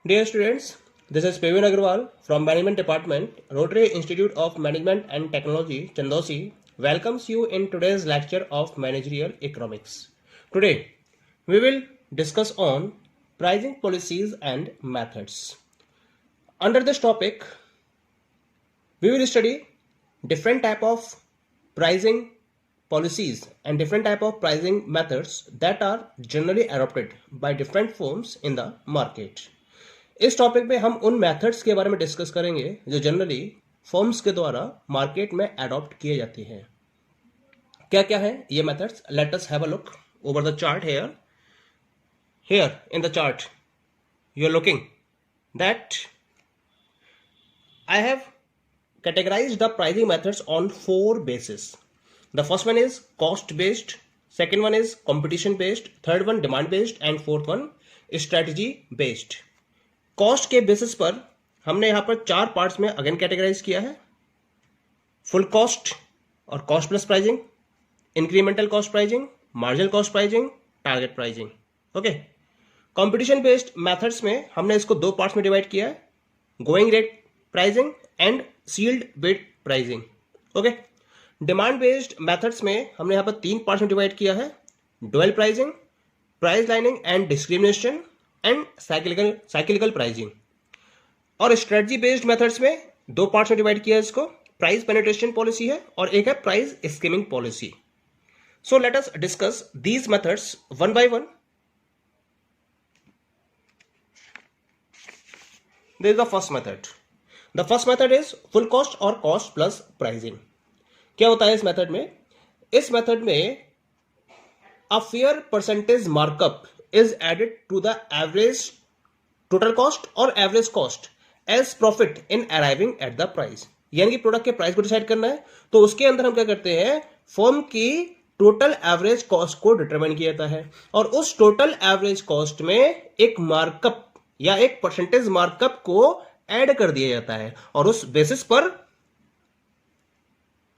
Dear students, this is Pavin Agarwal from Management Department, Rotary Institute of Management and Technology, Chandosi, welcomes you in today's lecture of Managerial Economics. Today, we will discuss on pricing policies and methods. Under this topic, we will study different type of pricing policies and different type of pricing methods that are generally adopted by different firms in the market. इस topic में हम उन methods के बारे में discuss करेंगे जो generally firms के द्वारा मार्केट में अडॉप्ट किए जाते हैं. क्या क्या है ये methods? Let us have a look over the chart. Here in the chart you are looking that I have categorized the pricing methods on 4 bases. The first one is cost based, second one is competition based, third one demand based and fourth one strategy based. Cost के basis पर हमने यहां पर 4 parts में again categorize किया है. Full cost और cost plus pricing, incremental cost pricing, marginal cost pricing, target pricing. Okay. Competition based methods में हमने इसको 2 पार्ट्स में डिवाइड किया है, going rate pricing and sealed bid pricing. Okay. Demand based methods में हमने यहां पर 3 पार्ट्स में डिवाइड किया है, dual pricing, price lining and discrimination and cyclical pricing. और स्ट्रेटजी बेस्ड मेथड्स में 2 पार्ट्स में डिवाइड किया है इसको, प्राइस पेनिट्रेशन पॉलिसी है और एक है price skimming policy. So let us discuss these methods one by one. This is the first method. The first method is full cost और कॉस्ट प्लस प्राइसिंग. क्या होता है इस मेथड में? इस मेथड में a fair percentage markup is added to the average total cost और average cost as profit in arriving at the price. यानी कि प्रोडक्ट के प्राइस को डिसाइड करना है तो उसके अंदर हम क्या करते हैं, फर्म की टोटल एवरेज कॉस्ट को डिटरमाइन किया जाता है और उस टोटल एवरेज कॉस्ट में एक मार्कअप या एक परसेंटेज मार्कअप को ऐड कर दिया जाता है और उस बेसिस पर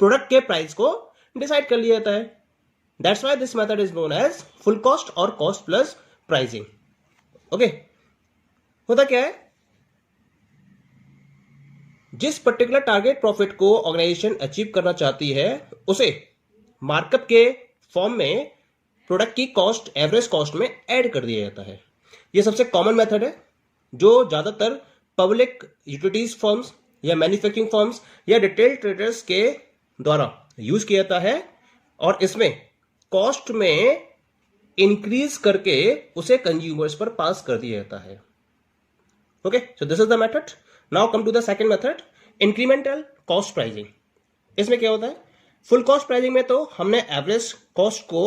प्रोडक्ट के प्राइस को डिसाइड कर लिया जाता है. That's why this method is known as full cost और cost plus pricing. Okay. होता क्या है, जिस पर्टिकुलर टारगेट प्रॉफिट को ऑर्गेनाइजेशन अचीव करना चाहती है उसे मार्कअप के फॉर्म में प्रोडक्ट की कॉस्ट एवरेज कॉस्ट में ऐड कर दिया जाता है. यह सबसे कॉमन मेथड है जो ज्यादातर पब्लिक यूटिलिटीज फर्म्स या मैन्युफैक्चरिंग फर्म्स या रिटेल ट्रेडर्स के द्वारा यूज किया जाता है और इसमें कॉस्ट में इंक्रीज करके उसे कंज्यूमर्स पर पास कर दिया जाता है. Okay. So this is the method. Now come to the second method, incremental cost pricing. इसमें क्या होता है, फुल कॉस्ट प्राइसिंग में तो हमने एवरेज कॉस्ट को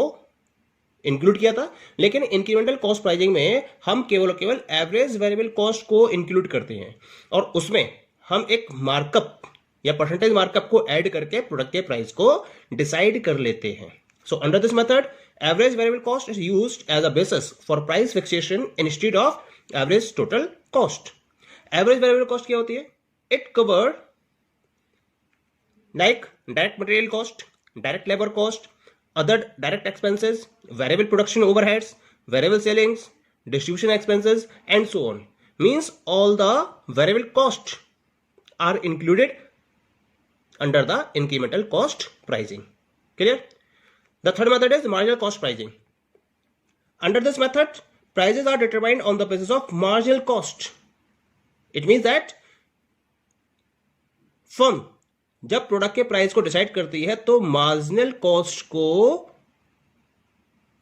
इंक्लूड किया था, लेकिन इंक्रीमेंटल कॉस्ट प्राइसिंग में हम केवल एवरेज वेरिएबल कॉस्ट को इंक्लूड करते हैं और उसमें हम एक मार्कअप या परसेंटेज मार्कअप को ऐड करके प्रोडक्ट के प्राइस को डिसाइड कर लेते हैं. So under this method, average variable cost is used as a basis for price fixation instead of average total cost. Average variable cost क्या होती है? It cover like direct material cost, direct labor cost, other direct expenses, variable production overheads, variable sellings, distribution expenses, and so on. Means all the variable costs are included under the incremental cost pricing. Clear? The third method is marginal cost pricing. Under this method, prices are determined on the basis of marginal cost. It means that firm जब product के price को decide करती है तो marginal cost को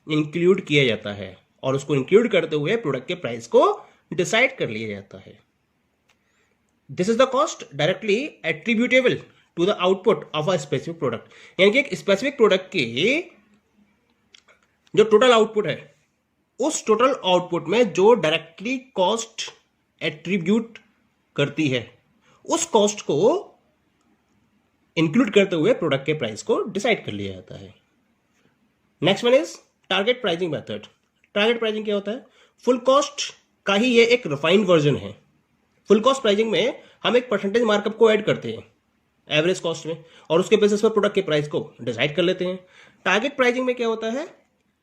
include किया जाता है और उसको इंक्लूड करते हुए प्रोडक्ट के प्राइस को डिसाइड कर लिया जाता है. This is the cost directly attributable to the output of a specific product. यानी कि एक स्पेसिफिक प्रोडक्ट की जो टोटल आउटपुट है उस टोटल आउटपुट में जो डायरेक्टली कॉस्ट एट्रीब्यूट करती है उस कॉस्ट को इंक्लूड करते हुए प्रोडक्ट के प्राइस को डिसाइड कर लिया जाता है. Next one is target pricing method. Target pricing क्या होता है? फुल कॉस्ट का ही ये एक रिफाइंड वर्जन है. फुल कॉस्ट प्राइसिंग में हम एक परसेंटेज मार्कअप को ऐड करते हैं एवरेज कॉस्ट में और उसके बेसिस पर प्रोडक्ट के प्राइस को डिसाइड कर लेते हैं. टारगेट प्राइसिंग में क्या होता है?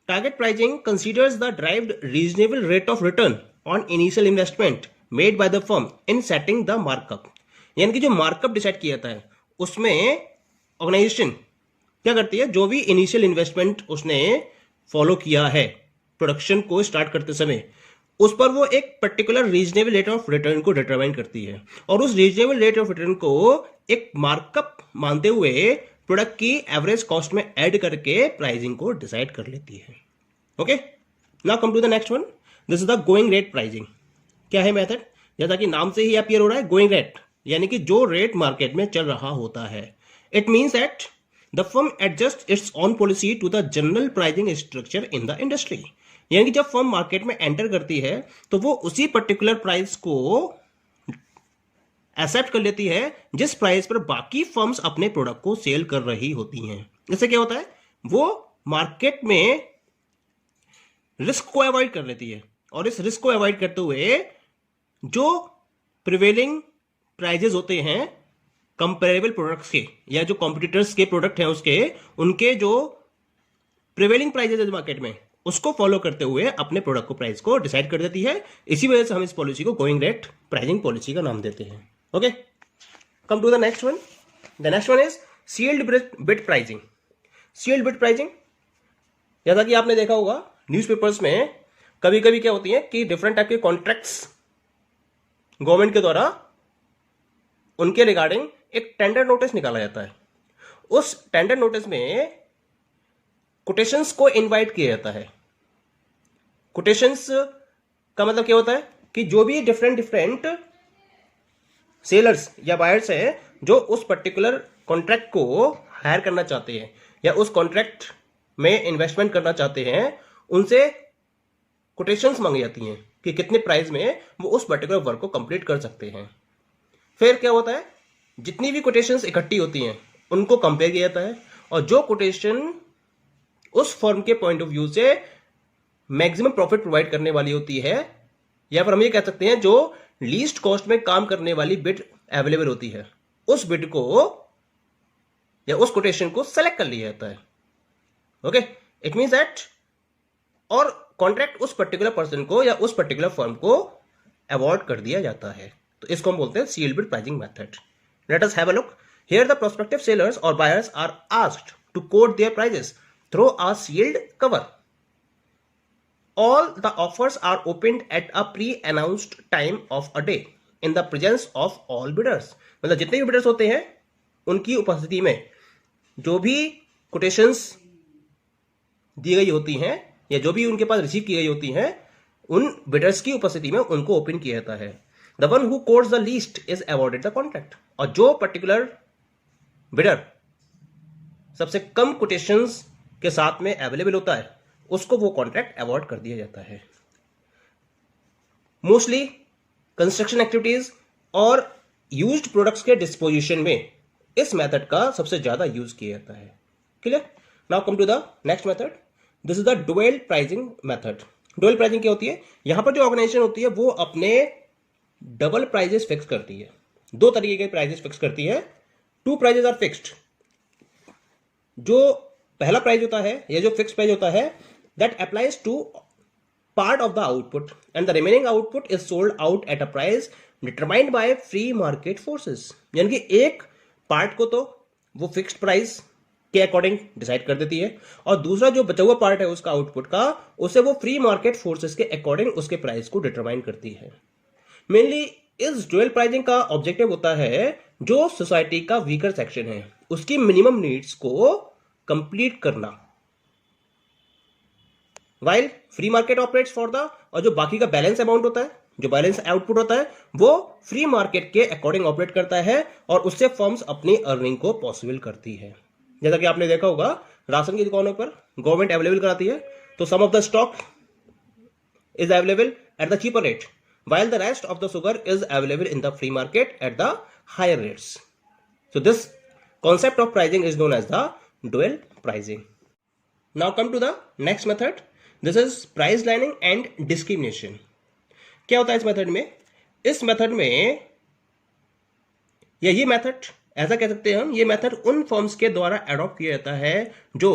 Target pricing considers the derived reasonable rate of return on initial investment made by the firm in setting the markup, यानी कि जो मार्कअप डिसाइड किया जाता है उसमें ऑर्गेनाइजेशन क्या करती है, जो भी इनिशियल इन्वेस्टमेंट उसने फॉलो किया है प्रोडक्शन को स्टार्ट करते समय, उस पर वो एक particular reasonable rate of return को डिटरमाइन करती है और उस रीजनेबल रेट ऑफ रिटर्न को एक मार्कअप मानते हुए प्रोडक्ट की एवरेज कॉस्ट में ऐड करके प्राइसिंग को डिसाइड कर लेती है। Okay, now come to the next one, this is the going rate pricing. क्या है मेथड, जैसा कि नाम से ही अपीयर हो रहा है, गोइंग रेट, यानी कि जो रेट मार्केट में चल रहा होता है। It means that the firm adjust its own policy to the general pricing structure in the industry, यानी कि जब फर्म मार्केट में एंटर करती है तो वो उसी पर्टिकुलर प्राइस को एक्सेप्ट कर लेती है जिस प्राइस पर बाकी फर्म्स अपने प्रोडक्ट को सेल कर रही होती हैं। इससे क्या होता है, वो मार्केट में रिस्क को अवॉइड कर लेती है और इस रिस्क को अवॉइड करते हुए जो प्रिवेलिंग प्राइजेस होते हैं कंपेरेबल प्रोडक्ट्स के या जो कॉम्पिटिटर्स के प्रोडक्ट हैं उसके, उनके जो प्रिवेलिंग प्राइजेस है मार्केट में उसको फॉलो करते हुए अपने प्रोडक्ट को प्राइस को डिसाइड कर देती है। इसी वजह से हम इस पॉलिसी को गोइंग रेट प्राइसिंग पॉलिसी का नाम देते हैं। Okay, come to the next one. The next one is sealed bid pricing. Sealed bid pricing, जैसा कि आपने देखा होगा न्यूज़पेपर्स में कभी कभी क्या होती है कि डिफरेंट टाइप के कॉन्ट्रैक्ट्स गवर्नमेंट के द्वारा उनके रिगार्डिंग एक टेंडर नोटिस निकाला जाता है। उस टेंडर नोटिस में कोटेशंस को इनवाइट किया जाता है। कोटेशंस का मतलब क्या होता है कि जो भी डिफरेंट सेलर्स या बायर्स हैं जो उस पर्टिकुलर कॉन्ट्रैक्ट को हायर करना चाहते हैं या उस कॉन्ट्रैक्ट में इन्वेस्टमेंट करना चाहते हैं, उनसे कोटेशंस मांगी जाती हैं कि कितने प्राइस में वो उस पर्टिकुलर वर्क को कंप्लीट कर सकते हैं। फिर क्या होता है, जितनी भी कोटेशंस इकट्ठी होती हैं उनको कंपेयर किया जाता है और जो कोटेशन उस फर्म के पॉइंट ऑफ व्यू से मैक्सिमम प्रॉफिट प्रोवाइड करने वाली होती है, या फिर हम ये कह सकते हैं जो लीस्ट कॉस्ट में काम करने वाली बिड अवेलेबल होती है, उस बिड को या उस कोटेशन को सेलेक्ट कर लिया जाता है। ओके, इट मींस दैट और कॉन्ट्रैक्ट उस पर्टिकुलर पर्सन को या उस पर्टिकुलर फर्म को अवॉर्ड कर दिया जाता है। तो इसको हम बोलते हैं sealed bid pricing method. Let us have a look. Here the prospective sellers और buyers are asked to quote their prices through a sealed cover. All the offers are opened at a pre-announced time of a day in the presence of all bidders. मतलब जितने भी bidders होते हैं उनकी उपस्थिति में जो भी कोटेशंस दी गई होती हैं या जो भी उनके पास रिसीव की गई होती हैं, उन बिडर्स की उपस्थिति में उनको ओपन किया जाता है। The one who quotes the least is awarded the contract. और जो पर्टिकुलर बिडर सबसे कम कोटेशंस के साथ में अवेलेबल होता है उसको वो कॉन्ट्रैक्ट अवॉर्ड कर दिया जाता है। मोस्टली कंस्ट्रक्शन एक्टिविटीज और यूज्ड प्रोडक्ट्स के डिस्पोजिशन में इस मेथड का सबसे ज्यादा यूज किया जाता है। Clear? Now come to the next method, this is the dual pricing method. Dual pricing क्या होती है, यहां पर जो ऑर्गेनाइजेशन होती है वो अपने डबल प्राइजेस फिक्स करती है। दो तरीके के प्राइजेस फिक्स करती है। टू प्राइजेस आर फिक्स्ड, जो पहला प्राइस होता है या जो फिक्स प्राइस होता है that applies to part of the output and the remaining output is sold out at a price determined by free market forces. यानी कि एक पार्ट को तो वो फिक्स्ड प्राइस के अकॉर्डिंग डिसाइड कर देती है और दूसरा जो बचा हुआ पार्ट है उसका आउटपुट का, उसे वो फ्री मार्केट फोर्सेस के अकॉर्डिंग उसके प्राइस को डिटरमाइन करती है। मेनली इस ड्यूअल प्राइसिंग का ऑब्जेक्टिव होता है जो सोसाइटी का वीकर सेक्शन है उसकी मिनिमम नीड्स को कंप्लीट करना, while free market operates for the, और जो बाकी का बैलेंस अमाउंट होता है, जो बैलेंस आउटपुट होता है, वो फ्री मार्केट के अकॉर्डिंग ऑपरेट करता है और उससे फर्म्स अपनी अर्निंग को पॉसिबल करती है। जैसा कि आपने देखा होगा राशन की दुकानों पर गवर्नमेंट अवेलेबल कराती है तो some of the stock is available at the cheaper rate while the rest of the sugar is available in the free market at the higher rates. So this concept of pricing is known as the dual pricing. Now come to the next method. This is price lining and discrimination. क्या होता है इस method में? इस method में या ये method ऐसा कह सकते हैं हम, ये मेथड उन फर्म्स के द्वारा एडॉप्ट किया जाता है जो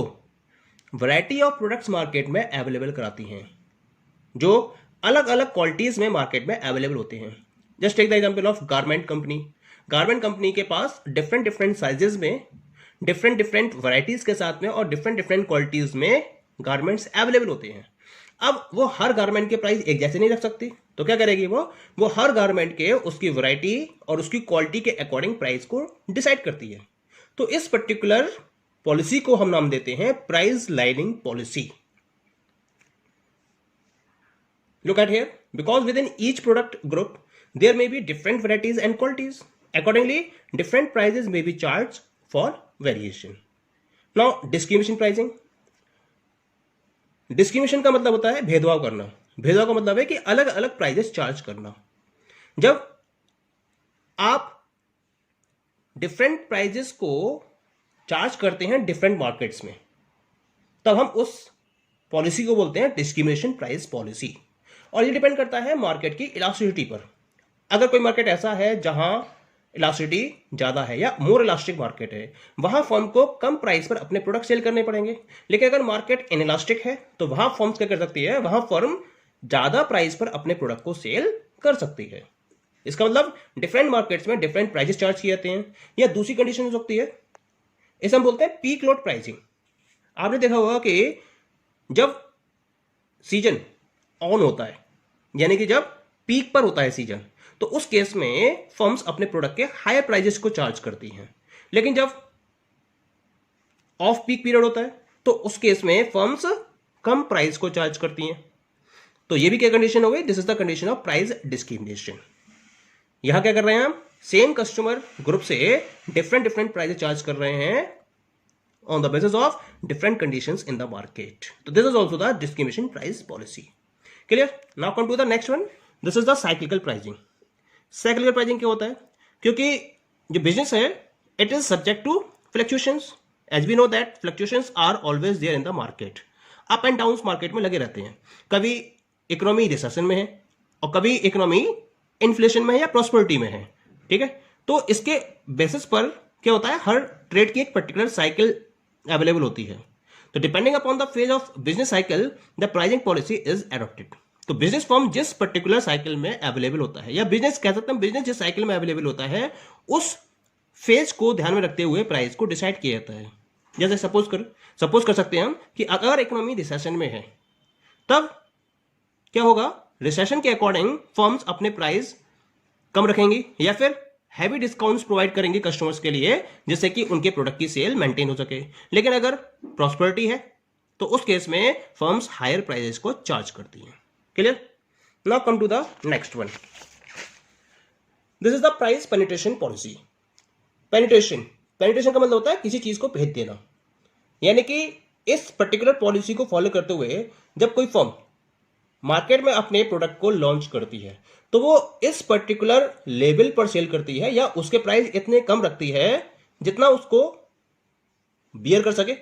वैरायटी ऑफ प्रोडक्ट्स मार्केट में अवेलेबल कराती हैं, जो अलग अलग क्वालिटीज में मार्केट में अवेलेबल होते हैं। Just take the example of garment company. Garment company के पास डिफरेंट डिफरेंट साइजेस में, डिफरेंट डिफरेंट वैरायटीज के साथ में और डिफरेंट डिफरेंट क्वालिटीज में गारमेंट्स अवेलेबल होते हैं। अब वो हर गारमेंट के प्राइस एक जैसे नहीं रख सकती, तो क्या करेगी वो हर गारमेंट के उसकी वैरायटी और उसकी क्वालिटी के अकॉर्डिंग प्राइस को डिसाइड करती है। तो इस पर्टिकुलर पॉलिसी को हम नाम देते हैं price lining policy. Look at here, because within each product group there may be different varieties and qualities. Accordingly, different prices may be charged for variation. Now, discrimination pricing. Discrimination का मतलब होता है भेदभाव करना। भेदभाव का मतलब है कि अलग अलग प्राइजेस चार्ज करना। जब आप डिफरेंट प्राइजेस को चार्ज करते हैं डिफरेंट मार्केट्स में, तब हम उस पॉलिसी को बोलते हैं डिस्क्रिमिनेशन प्राइस पॉलिसी। और ये डिपेंड करता है मार्केट की इलास्टिसिटी पर। अगर कोई मार्केट ऐसा है जहां इलास्टिसिटी ज़्यादा है या मोर इलास्टिक मार्केट है, वहां फर्म को कम प्राइस पर अपने प्रोडक्ट सेल करने पड़ेंगे। लेकिन अगर मार्केट इनइलास्टिक है तो वहां फर्म्स क्या कर सकती है, वहां फर्म ज़्यादा प्राइस पर अपने प्रोडक्ट को सेल कर सकती है। इसका मतलब डिफरेंट मार्केट्स में डिफरेंट प्राइजेस चार्ज किए जाते हैं। या दूसरी कंडीशन हो सकती है, इसे हम बोलते हैं पीक लोड प्राइसिंग। आपने देखा होगा कि जब सीजन ऑन होता है, यानी कि जब पीक पर होता है सीजन, तो उस केस में फर्म्स अपने प्रोडक्ट के हायर प्राइजेस को चार्ज करती हैं। लेकिन जब ऑफ पीक पीरियड होता है तो उस केस में फर्म्स कम प्राइस को चार्ज करती हैं। तो ये भी क्या कंडीशन हो गई, this is the condition of price discrimination. यहां क्या कर रहे हैं हम, सेम कस्टमर ग्रुप से डिफरेंट डिफरेंट प्राइजेस चार्ज कर रहे हैं on the basis of different conditions in the market. तो this is also the discrimination price policy. Clear? Now come to the next one, this is the cyclical pricing. Cyclical pricing क्या होता है, क्योंकि जो business है it is subject to fluctuations. As we know that fluctuations are always there in the market. Up and down market में लगे रहते हैं। कभी इकोनॉमी रिसेशन में है और कभी इकोनॉमी इन्फ्लेशन में है या प्रॉस्पेरिटी में है। ठीक है, तो इसके बेसिस पर क्या होता है, हर ट्रेड की एक पर्टिकुलर साइकिल अवेलेबल होती है। तो depending upon the phase of business cycle the pricing policy is adopted. तो बिजनेस फर्म जिस पर्टिकुलर साइकिल में अवेलेबल होता है, या बिजनेस कह सकते हैं बिजनेस जिस साइकिल में अवेलेबल होता है, उस फेज को ध्यान में रखते हुए प्राइस को डिसाइड किया जाता है। जैसे सपोज कर सकते हैं हम कि अगर इकोनॉमी रिसेशन में है तब क्या होगा, रिसेशन के अकॉर्डिंग फर्म्स अपने प्राइस कम रखेंगी या फिर हैवी डिस्काउंट्स प्रोवाइड करेंगे कस्टमर्स के लिए, जिससे कि उनके प्रोडक्ट की सेल मेंटेन हो सके। लेकिन अगर प्रॉस्पेरिटी है तो उस केस में फर्म्स हायर प्राइसेस को चार्ज करती हैं। Clear? Now come to the next one, this is the price penetration policy. Penetration का मतलब होता है किसी चीज को भेज देना। यानी कि इस पर्टिकुलर पॉलिसी को फॉलो करते हुए जब कोई फर्म मार्केट में अपने प्रोडक्ट को लॉन्च करती है तो वो इस पर्टिकुलर लेवल पर सेल करती है या उसके प्राइस इतने कम रखती है जितना उसको बियर कर सके,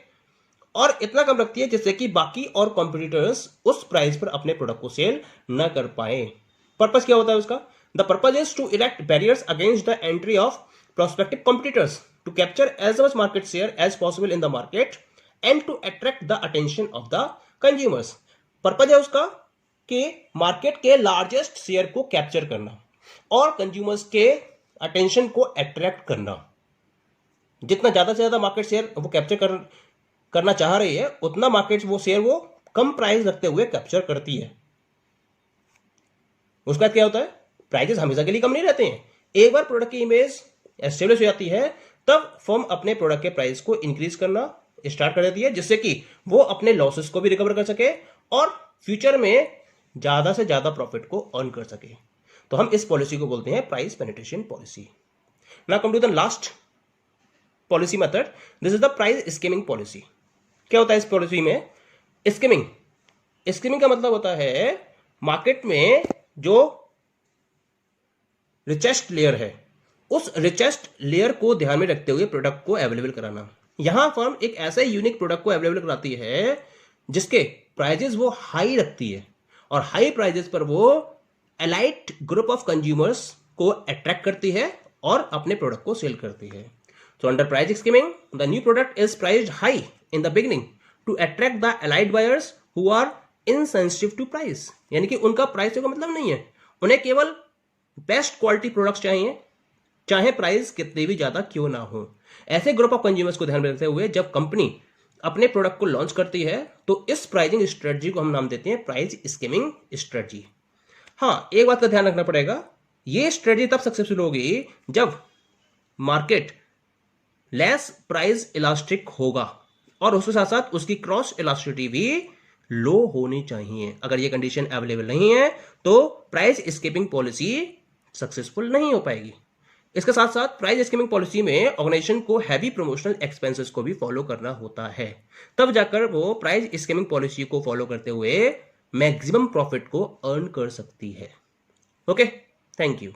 और इतना कम रखती है जिससे कि बाकी और कॉम्पिटिटर्स उस प्राइस पर अपने प्रोडक्ट को सेल न कर पाए। पर्पस क्या होता है उसका, the purpose is to erect barriers against the entry of prospective competitors to capture as much market share as possible in the market and to attract the attention of the consumers. Purpose है उसका कि market के largest share को capture करना और consumers के attention को attract करना। जितना ज्यादा से ज्यादा मार्केट शेयर वो कैप्चर करना चाह रही है, उतना मार्केट वो शेयर वो कम प्राइस रखते हुए कैप्चर करती है। उसका क्या होता है, प्राइसेस हमेशा के लिए कम नहीं रहते हैं। एक बार प्रोडक्ट की इमेज एस्टेब्लिश हो जाती है तब फर्म अपने प्रोडक्ट के प्राइस को इंक्रीज करना स्टार्ट कर देती है, जिससे कि वो अपने लॉसेस को भी रिकवर कर सके और फ्यूचर में ज्यादा से ज्यादा प्रॉफिट को अर्न कर सके। तो हम इस पॉलिसी को बोलते हैं price penetration policy. Now come to the last policy method, this is the price skimming policy. क्या होता है इस पॉलिसी में, स्कीमिंग का मतलब होता है मार्केट में जो रिचेस्ट लेयर है उस रिचेस्ट लेयर को ध्यान में रखते हुए प्रोडक्ट को अवेलेबल कराना। यहां फर्म एक ऐसे यूनिक प्रोडक्ट को अवेलेबल कराती है जिसके प्राइजेस वो हाई रखती है और हाई प्राइजेस पर वो एलाइट ग्रुप ऑफ कंज्यूमर्स को अट्रैक्ट करती है और अपने प्रोडक्ट को सेल करती है। So under price skimming, the new product is priced high in the beginning to attract the allied buyers who are insensitive to price. यानी कि उनका प्राइस का मतलब नहीं है, उन्हें केवल बेस्ट क्वालिटी प्रोडक्ट्स चाहिए, चाहे प्राइस कितनी भी ज्यादा क्यों ना हो। ऐसे ग्रुप ऑफ कंज्यूमर्स को ध्यान में रखते हुए जब कंपनी अपने प्रोडक्ट को लॉन्च करती है तो इस प्राइसिंग स्ट्रेटजी को हम नाम देते हैं प्राइस स्कीमिंग स्ट्रेटजी। हाँ, एक बात का ध्यान रखना पड़ेगा, ये स्ट्रेटजी तब सक्सेसफुल होगी जब मार्केट लेस प्राइस इलास्टिक होगा और उसके साथ साथ उसकी क्रॉस इलास्टिसिटी भी लो होनी चाहिए। अगर ये कंडीशन अवेलेबल नहीं है तो प्राइस स्कीमिंग पॉलिसी सक्सेसफुल नहीं हो पाएगी। इसके साथ साथ प्राइस स्कीमिंग पॉलिसी में ऑर्गेनाइजेशन को हैवी प्रमोशनल एक्सपेंसेस को भी फॉलो करना होता है, तब जाकर वो प्राइस स्कीमिंग पॉलिसी को फॉलो करते हुए मैक्सिमम प्रॉफिट को अर्न कर सकती है। Okay, thank you.